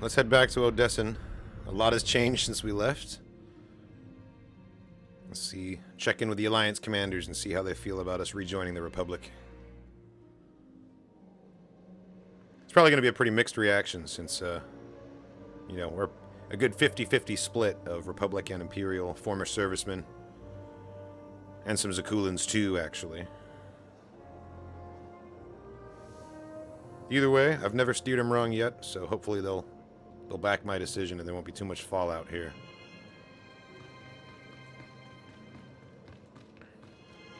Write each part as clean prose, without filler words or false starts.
let's head back to Odessen. A lot has changed since we left. Let's see, check in with the Alliance commanders and see how they feel about us rejoining the Republic. It's probably going to be a pretty mixed reaction since, you know, we're a good 50-50 split of Republic and Imperial former servicemen. And some Zakulans too, actually. Either way, I've never steered them wrong yet, so hopefully they'll back my decision and there won't be too much fallout here.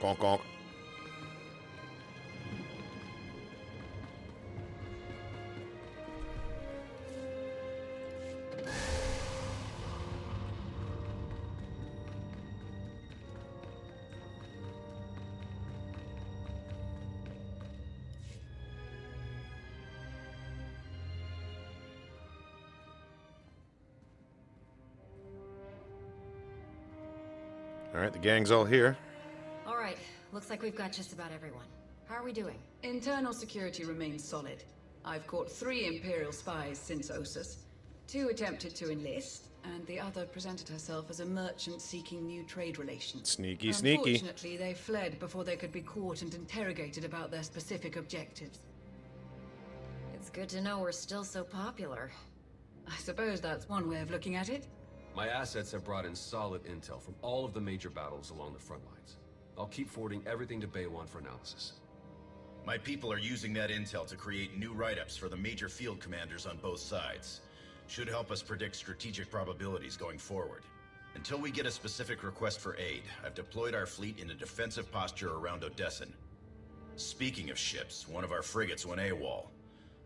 Gonk gonk. Alright, the gang's all here. Alright, looks like we've got just about everyone. How are we doing? Internal security remains solid. I've caught 3 Imperial spies since Ossus. 2 attempted to enlist, and the other presented herself as a merchant seeking new trade relations. Sneaky, sneaky. Unfortunately, they fled before they could be caught and interrogated about their specific objectives. It's good to know we're still so popular. I suppose that's one way of looking at it. My assets have brought in solid intel from all of the major battles along the front lines. I'll keep forwarding everything to Baywan for analysis. My people are using that intel to create new write-ups for the major field commanders on both sides. Should help us predict strategic probabilities going forward. Until we get a specific request for aid, I've deployed our fleet in a defensive posture around Odessen. Speaking of ships, one of our frigates went AWOL.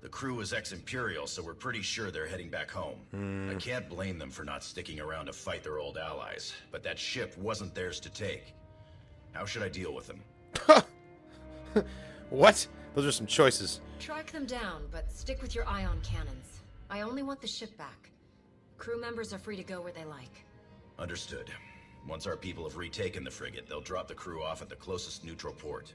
The crew is ex-Imperial, so we're pretty sure they're heading back home. I can't blame them for not sticking around to fight their old allies, but that ship wasn't theirs to take. How should I deal with them? What? Those are some choices. Track them down, but stick with your ion cannons. I only want the ship back. Crew members are free to go where they like. Understood. Once our people have retaken the frigate, they'll drop the crew off at the closest neutral port.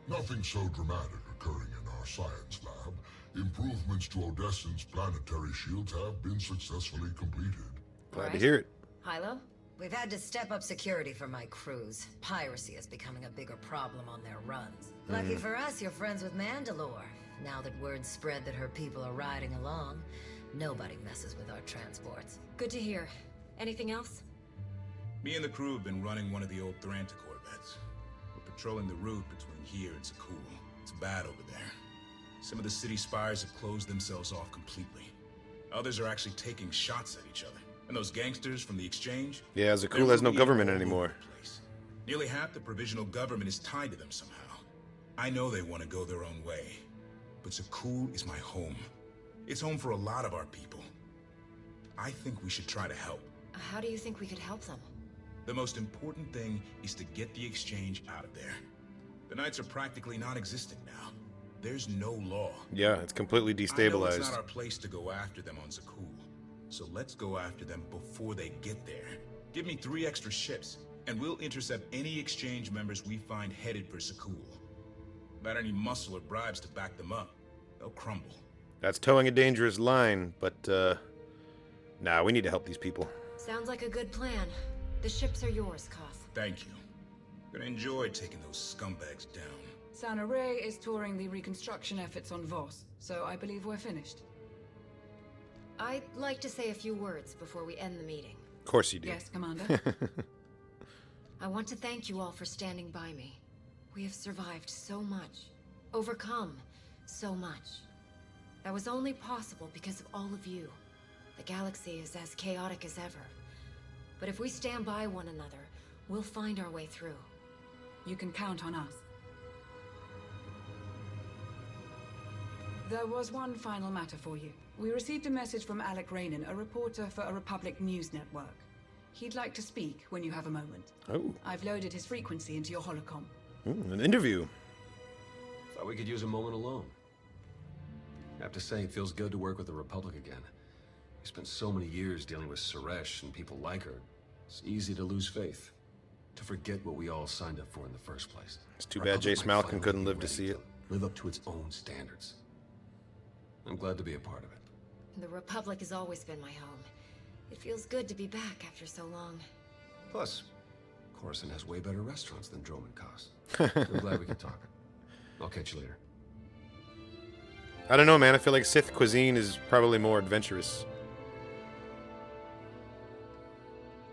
Nothing so dramatic occurring in our science lab. Improvements to Odessen's planetary shields have been successfully completed. Glad to hear it. Hilo? We've had to step up security for my crews. Piracy is becoming a bigger problem on their runs. Lucky for us, you're friends with Mandalore. Now that word's spread that her people are riding along, nobody messes with our transports. Good to hear. Anything else? Me and the crew have been running one of the old Thranta corvettes. We're patrolling the route between here and Sakul. It's bad over there. Some of the city spires have closed themselves off completely. Others are actually taking shots at each other. And those gangsters from the exchange? Yeah, Zakul has no government anymore. Nearly half the provisional government is tied to them somehow. I know they want to go their own way. But Zakul is my home. It's home for a lot of our people. I think we should try to help. How do you think we could help them? The most important thing is to get the exchange out of there. The Knights are practically non-existent now. There's no law. Yeah, it's completely destabilized. I know it's not our place to go after them on Zakul. So let's go after them before they get there. Give me 3 extra ships, and we'll intercept any exchange members we find headed for Zakul. Without any muscle or bribes to back them up, they'll crumble. That's towing a dangerous line, but, nah, we need to help these people. Sounds like a good plan. The ships are yours, Koth. Thank you. Gonna enjoy taking those scumbags down. Sana Ray is touring the reconstruction efforts on Voss, so I believe we're finished. I'd like to say a few words before we end the meeting. Of course you do. Yes, Commander. I want to thank you all for standing by me. We have survived so much, overcome so much. That was only possible because of all of you. The galaxy is as chaotic as ever. But if we stand by one another, we'll find our way through. You can count on us. There was one final matter for you. We received a message from Alec Rainan, a reporter for a Republic news network. He'd like to speak when you have a moment. Oh. I've loaded his frequency into your holocom. Ooh, an interview. Thought we could use a moment alone. I have to say, it feels good to work with the Republic again. We spent so many years dealing with Suresh and people like her. It's easy to lose faith. To forget what we all signed up for in the first place. It's too bad Jace Malcolm couldn't live to see it. Live up to its own standards. I'm glad to be a part of it. The Republic has always been my home. It feels good to be back after so long. Plus, Coruscant has way better restaurants than Droman costs. I'm glad we could talk. I'll catch you later. I don't know, man. I feel like Sith cuisine is probably more adventurous.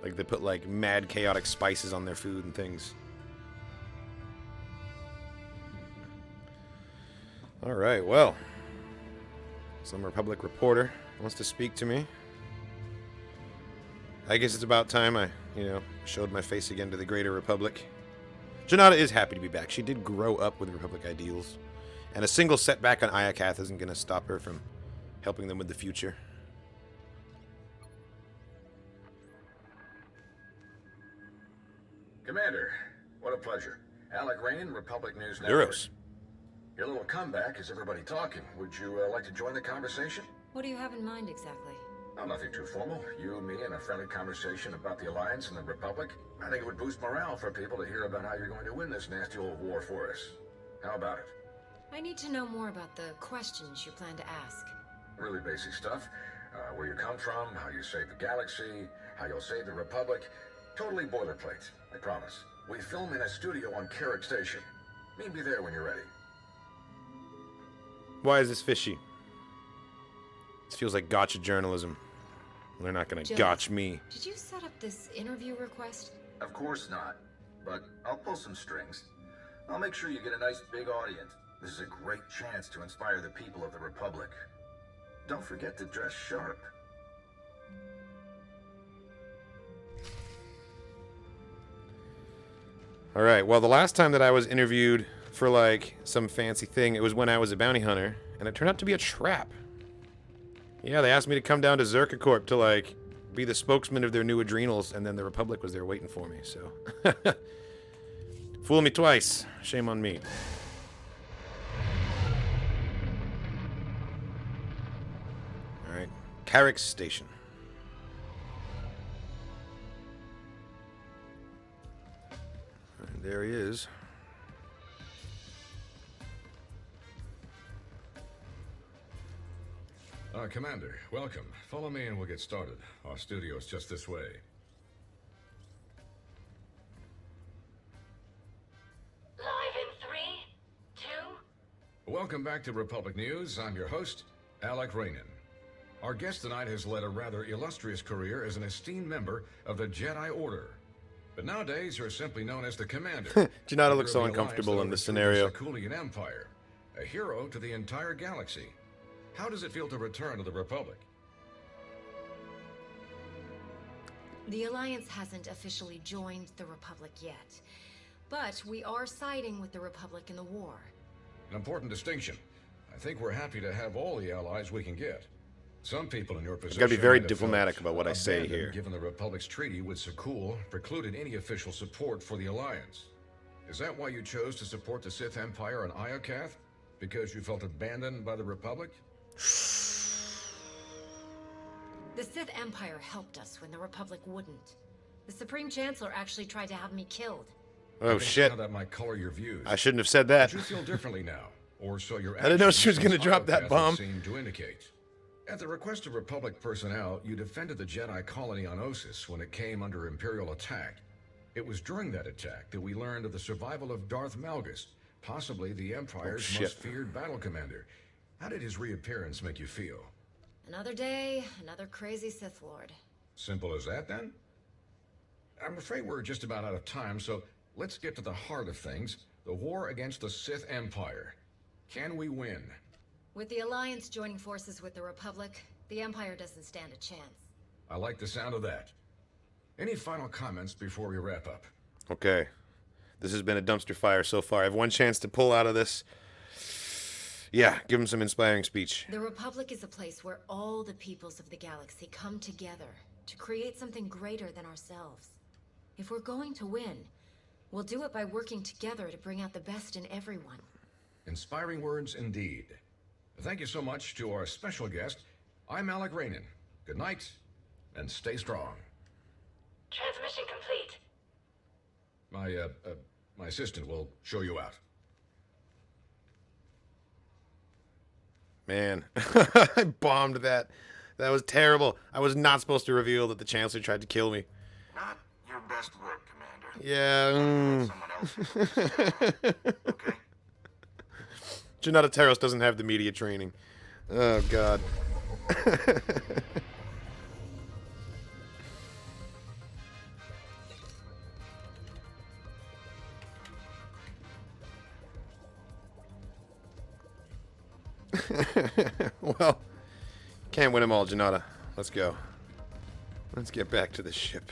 Like they put like mad chaotic spices on their food and things. All right, well, some Republic reporter wants to speak to me. I guess it's about time I, showed my face again to the greater Republic. Jannata is happy to be back. She did grow up with Republic ideals, and a single setback on Iokath isn't going to stop her from helping them with the future. Commander, what a pleasure. Alec Rain, Republic News Network. Teros. Your little comeback has everybody talking. Would you like to join the conversation? What do you have in mind exactly? Oh, nothing too formal. You, me, and a friendly conversation about the Alliance and the Republic. I think it would boost morale for people to hear about how you're going to win this nasty old war for us. How about it? I need to know more about the questions you plan to ask. Really basic stuff. Where you come from, how you save the galaxy, how you'll save the Republic. Totally boilerplate, I promise. We film in a studio on Carrick Station. Meet me there when you're ready. Why is this fishy? This feels like gotcha journalism. They're not going to gotch me. Did you set up this interview request? Of course not. But I'll pull some strings. I'll make sure you get a nice big audience. This is a great chance to inspire the people of the Republic. Don't forget to dress sharp. All right, well, the last time that I was interviewed for, like, some fancy thing, it was when I was a bounty hunter, and it turned out to be a trap. Yeah, they asked me to come down to Zerka Corp to, like, be the spokesman of their new adrenals, and then the Republic was there waiting for me, so... Fool me twice. Shame on me. All right, Carrick Station. And there he is. Commander, welcome. Follow me and we'll get started. Our studio's just this way. Live in 3, 2... Welcome back to Republic News. I'm your host, Alec Rainin. Our guest tonight has led a rather illustrious career as an esteemed member of the Jedi Order. But nowadays, you're simply known as the Commander. Jannata looks so uncomfortable in this scenario. The Kulian Empire, a hero to the entire galaxy. How does it feel to return to the Republic? The Alliance hasn't officially joined the Republic yet, but we are siding with the Republic in the war. An important distinction. I think we're happy to have all the allies we can get. Some people in your position... I've got to be very might have diplomatic felt about what I say abandoned, here. Given the Republic's treaty with Sakul precluded any official support for the Alliance. Is that why you chose to support the Sith Empire on Iokath? Because you felt abandoned by the Republic? The Sith Empire helped us when the Republic wouldn't. The Supreme Chancellor actually tried to have me killed. Oh, shit. That might color your views. I shouldn't have said that. But you feel differently now, or so your I didn't know she was going to actions drop that Iokath bomb. seem to indicate. At the request of Republic personnel, you defended the Jedi colony on Ossus when it came under Imperial attack. It was during that attack that we learned of the survival of Darth Malgus, possibly the Empire's most feared battle commander. How did his reappearance make you feel? Another day, another crazy Sith Lord. Simple as that, then? I'm afraid we're just about out of time, so let's get to the heart of things. The war against the Sith Empire. Can we win? With the Alliance joining forces with the Republic, the Empire doesn't stand a chance. I like the sound of that. Any final comments before we wrap up? Okay. This has been a dumpster fire so far. I have one chance to pull out of this. Yeah, give him some inspiring speech. The Republic is a place where all the peoples of the galaxy come together to create something greater than ourselves. If we're going to win, we'll do it by working together to bring out the best in everyone. Inspiring words indeed. Thank you so much to our special guest. I'm Alec Rainin. Good night, and stay strong. Transmission complete. My assistant will show you out. Man, I bombed that. That was terrible. I was not supposed to reveal that the Chancellor tried to kill me. Not your best work, Commander. Yeah. Someone else. Okay? Jannata Teros doesn't have the media training. Oh, God. Well, can't win them all, Jannata. Let's go. Let's get back to the ship.